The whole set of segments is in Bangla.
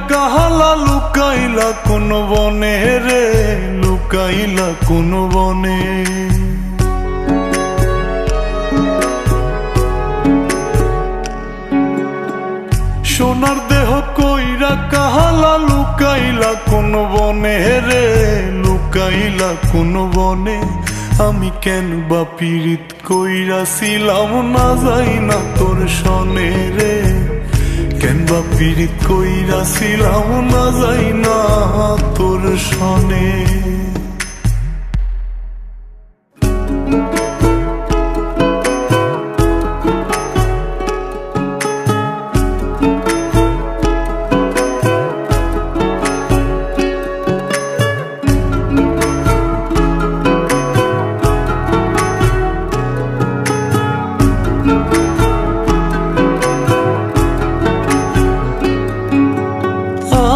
কাহালা লুকাইলা কোন বনে রে, লুকাইলা কোন বনে। সোনার দেহ কইরা কাহালা লুকাইলা কোন বনে রে, লুকাইলা কোন বনে। আমি কেন বা পীড়িত কইরাছিলাম না যাই না তোর সনে রে, কেন বা পীড়িত কইরাছিলাম না যাই না তোর সনে।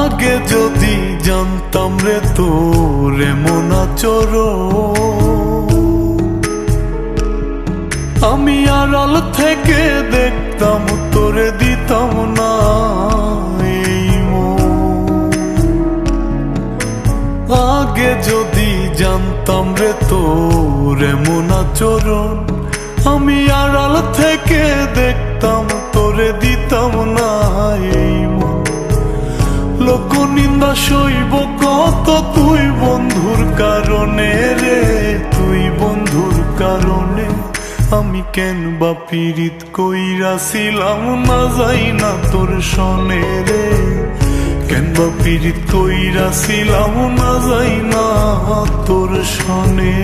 আগে যদি জানতাম রে তোর এমন আচরণ, আমি আড়াল থেকে দেখতাম তোরে দিতাম না এই মন। আগে যদি জানতাম রে তোর এমন আচরণ, আমি আড়াল থেকে দেখতাম তোরে দিতাম না এই মন। লোক নিন্দা সইব কত তুই বন্ধুর কারণে রে, তুই বন্ধুর কারণে। আমি কেন বা পীড়িত কইরাছিলাম না যাই না তোর সনে রে, কেন বা পীড়িত কইরাছিলাম না যাই না তোর সনে।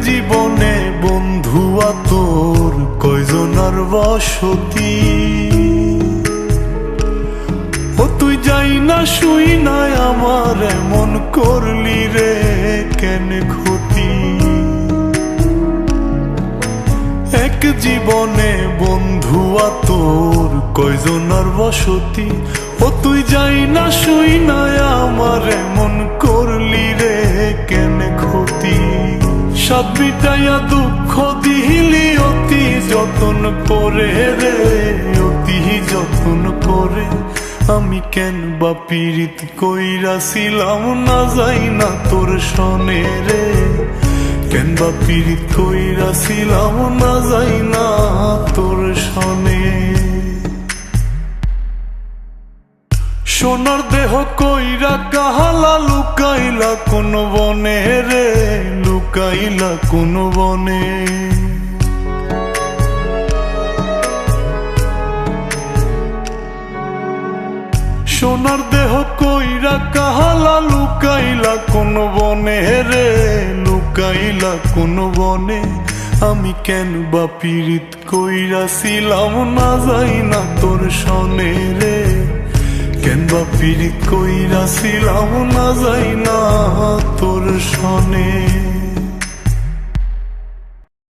জীবনে বন্ধুয়া তোর কয়জনার বসতি, ও তুই যাই না শুই নাই আমার এমন করলি রে কেন ক্ষতি। এক জীবনে বন্ধুয়া তোর কয়জনার বসতি, ও তুই যাই না শুই নাই আমার এমন করলি রে কেন ক্ষতি। সাত মিটাইয়া দুঃখ দিলি অতি যতন করে রে, অতি যতন করে। আমি কেন বা পীড়িত কইরাছিলাম না যাই না তোর সনে রে, কেন বা পীড়িত কইরাছিলাম না যাই না তোর সনে। সোনার দেহ কইরা কাহালা লুকাইলা কোন বনে রে, লুকাইলা কোন বনে। সোনার দেহ কইরা কাহালা লুকাইলা কোন বনে রে, লুকাইলা কোন বনে। আমি কেন বা পীড়িত কইরাছিলাম না যাই না তোর সনে রে, কেন বা পীড়িত কইরাছিলাম না যাই না তোর সনে।